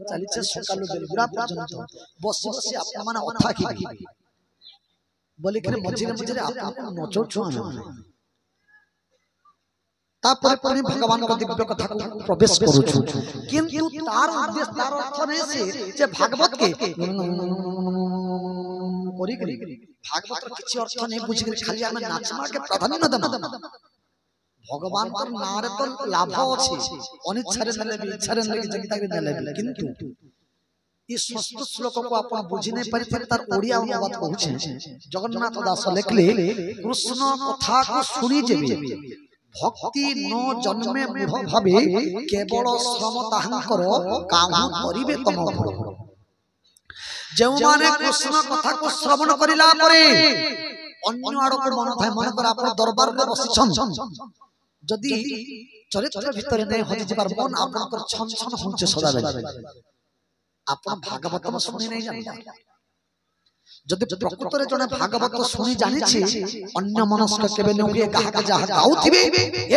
चलीছে সকাল বেলগুড়া পর্যন্ত বসে বসে আপন মানে অথা কি বলি করে মঝিরে মঝিরে আপন নচর ছুঁয়া তারপরে পুনি ভগবান ক দিব্য কথা প্রবেশ করুছু কিন্তু তার উদ্দেশ্য তার অর্থ নাই যে ভাগবত কে করি করি ভাগবত কিছু অর্থ নেই বুঝি খালি আমি নাচমা কে প্রাধান্য দেব ভগবান তোর নারে তো লাভ আছে অনিচ্ছারে নেলে ইচ্ছারে নেলে জগতাকে নেলে কিন্তু এই ষষ্ঠ শ্লোক को आपण बुझी नहीं पारि थे तार ओडिया अनुवाद कहूचे जगन्नाथ दास लिखले कृष्ण कथा को सुनी जेबे भक्ति न जन्मे मूढ़ भावे केवल श्रम ताहांकर काम करिवे तम फल जो माने कृष्ण कथा को श्रवण करिला परे अन्य आड़ो को मन थाय मन कर आपण दरबार रे बसिछन जदी चरित्र भितर नै हजि जबार मन आपण कर छन छन होचे सदा बेला आपण भागवत शुणी नहीं जानता जदि प्रकृत रे जने भागवत शुणी जानिछि अन्य मनस्क केबे नुगे गाहक जाह गाउथिबे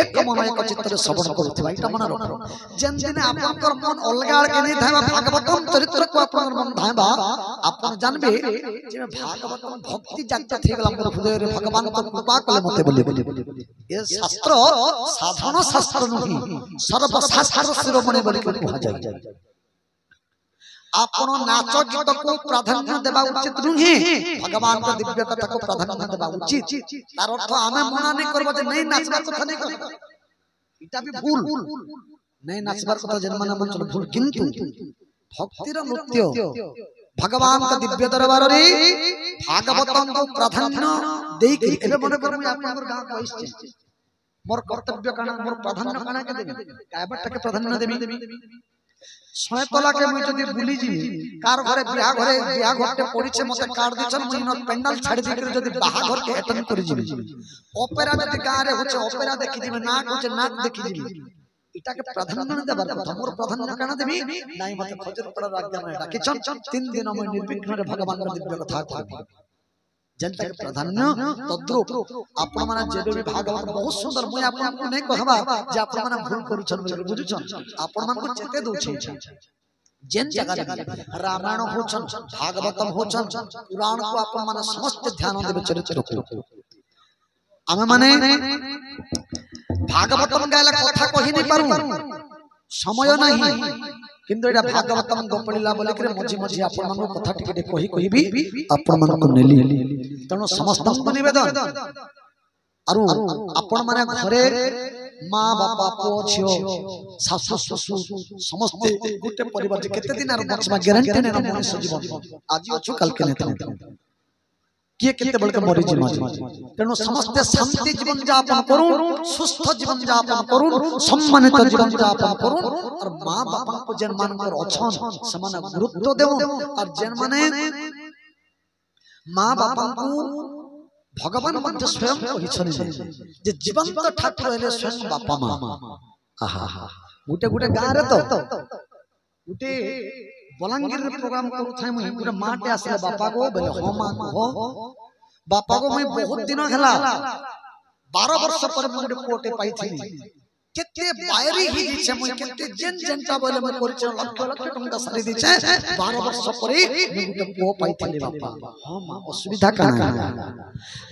एक मन एक चित्त रे श्रवण करूथिबा इटा मन रखो जेन दिने आपन कर मन अलगाड़ के नहीं थाबा भागवतम चरित्र को आपन मन धाबा आपन जानबे जे भागवतम भक्ति जागता थे गला मोर हृदय रे भगवान को कृपा कले मते बोले ये शास्त्र साधारण शास्त्र नही सर्व शास्त्र शिरोमणि बोली कहा जाय आपण नाच गीत को प्राधान्य देबा उचित नुहे भगवान के दिव्य कथा को प्राधान्य देबा उचित तार अर्थ आमे मना नहीं करबो जे नहीं नाचबा कथा नहीं करबो इटा भी भूल नहीं नाचबार कथा जन्माना मन चल भूल किंतु भक्तिर नृत्य भगवान के दिव्य दरबार रे भागवतम को प्राधान्य देई के एबे मन कर मु आपनकर गां कहिछि मोर कर्तव्य काना मोर प्राधान्य काना के देबी गायबटा के प्राधान्य देबी सय तला के मुई जदी बुली जी कार घरे बियाह घरटे पड़ीछे मते कार्ड दिछन मुई न पेंडल छाड़ी दे के जदी बाहा घर के अटेंड करि जीबी ओपेरा जदी गां रे होचे ओपेरा देखि दिबे नाक होचे नाक देखि जीबी इटा के प्राधान्य न देबार कथा मोर प्राधान्य काना देबी नाही मते फजर पड़ राज्य में डाकिछन 3 दिन में निर्विघ्न रे भगवान के दिव्य कथा कहबी जनता के प्राधान्य तद्रूप आपण माने जेबे भी भागवत बहुत सुंदर मुई आपण को नहीं कहबा जे आपण माने भूल करूछन बुझुछन आपण मान को चेते दोछन जेन जगह रामायण होछन भागवतम होछन पुराण को आपण माने समस्त ध्यान देबे चरित्र को आमे माने भागवतम गायला कथा कहि नहीं पारू समय नहीं किंतु एटा भागवतम गोपड़ीला बोले करे मझी मझी आपण मन कथा टिके कहि कहिबी आपण मन को नेली तनो समस्त को निवेदन आरु आपण माने घरे मां बापा पो छियो सासु ससुर समस्त गुटे परिवार केते दिन आर बचबा गारंटी नै मनुष्य जीवन आज अछु कल के नेता किए केते बल के मरि जीवन तनो समस्त शांति जीवन यापन करू सुस्थ जीवन यापन करू सम्मानित जीवन यापन करू और मां बापा को जन मान कर अछन समान गुरुत्व देव और जन माने मां बापा को भगवान मध्य स्वयं कहिछन जे जीवंत ठाकुर हेले स्वयं बापा मां आहा गुटे गुटे गां रे तो गुटे बलांगीर रे प्रोग्राम करू थाय मुई गुटे माटे आसले बापा को बोले हो मां हो बापा को मुई बहुत दिन हला 12 वर्ष पर मुई कोटे पाइथिली केते बायरी ही दिछे मुई केते जेन जेनटा बोले मैं परिचय लक्ष लक्ष टंका सारी दिछे 12 वर्ष परे मुई गुटे पो पाइथिली बापा हां मां असुविधा काना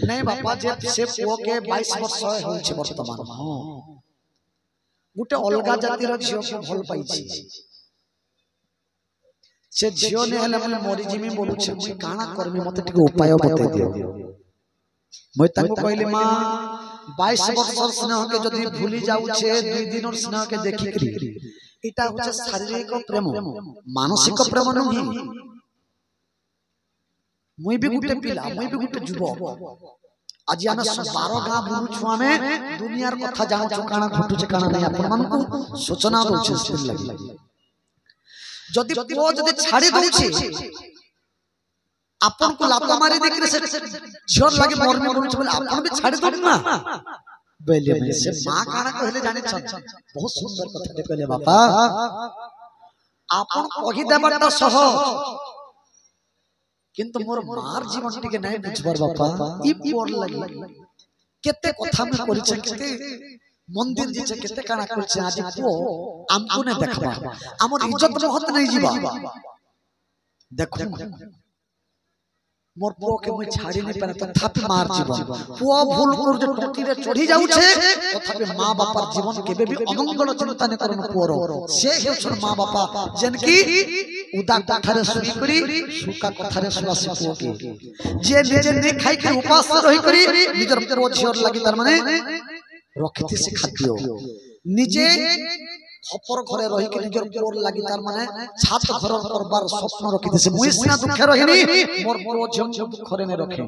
नहीं बापा जे से पो के 22 वर्ष होछि वर्तमान हां गुटे अलगा जातिर झियो के भल पाइछि से झियो ने हले मैं मोरी जिमी बोलु छे मुई काना करबी मते टिके उपाय बते दियो मुई तांको कहली मां 22 वर्ष स्नेह के जदी भूली जाउ छे 2 दिन स्नेह के देखि करी इटा होचे शारीरिक प्रेम मानसिक प्रेम नहीं मुई भी गुटे पिला मुई भी गुटे जुबक आज आमे 12 गां बुलु छुआ में दुनियार कथा जानु छु काना घटु छे काना नहीं अपन मन को सूचना दउ छे स्थिर लगी जदी पो जदी छाड़ी दउ छे अपन को लात मारी देख से झोर लागे मरने बोलु छे बोले अपन भी छाड़ी दउ ना बेले में से मां काना कहले जाने छ बहुत सुंदर कथा कहले बापा आपन कहि देबाटा सहज किंतु मोर मार जीवन टिके नहीं बुझबार बापा ई पोर लगी केते कथा में करि छ केते मंदिर जे केते काना करछे आज पुओ हमको ने देखबा हमर इज्जत महत नहीं जीवा देखो मोर पुओ के मैं छाड़ी नहीं पारे तथापि मार जीवन पुओ भूल कर जे टोटी रे चढ़ी जाउ छे तथापि मां बापार जीवन केबे भी अमंगल चिंता न करन पुओर से हेछन मां बापा जनकी उदा कथारे सुनी करी सुका कथारे सुवासी पुओ के जे निजे ने खाई के उपास रही करी निजर पुओ झियर लागि तार माने रखिते से खाद्य निजे खपर घरे रही के निजर पुओर लागि तार माने छात घर करबार स्वप्न रखिते से मुई सिना दुखे रहिनी मोर पुओ झिम दुखरे ने रखे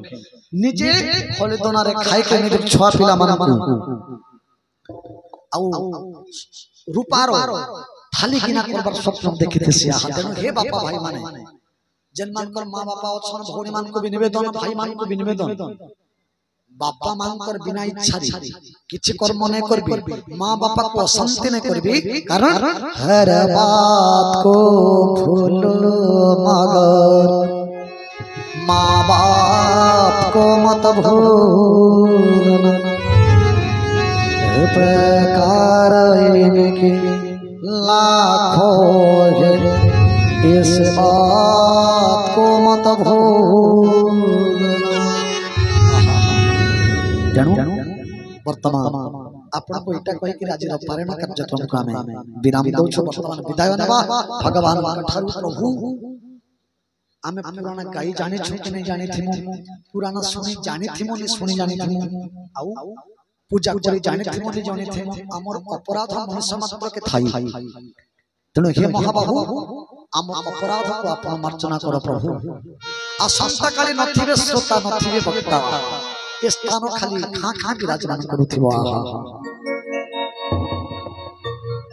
निजे खलेदना रे खाई के निजर छुआ पिला मानकु आउ रूपारो थाली किना करबार स्वप्न देखिते से हातेन हे बापा भाई माने जन्मान कर मां बापा अछन भौणी मान को भी निवेदन भाई मान को भी निवेदन बापा मान कर बिना इच्छा किछि कर्म नै करबी मां बापा को शांति नै करबी कारण हर बात को भूलो मगर मां बाप को मत भूलना उपकार इनके लाखों है इस बात को मत भूलना जानू वर्तमान आपण को इटा कहि कि राजी पारेण कार्यक्रम को आमे विराम दउ छ वर्तमान विदाय नेबा भगवान ठारू प्रभु आमे पुराना गाई जाने छु कि नहीं जाने थिमु पुराना सुनी जाने थिमु नि सुनी जाने थिमु आउ पूजा करी जाने थिमु नि जाने थिमु हमर अपराध मनुष्य मात्र के थाई तेणु हे महाबाहु आम अपराध को आपण मार्जना कर प्रभु आसंता काली नथिबे श्रोता नथिबे वक्ता स्थान खाली खा खा विराजमान करुथिबा।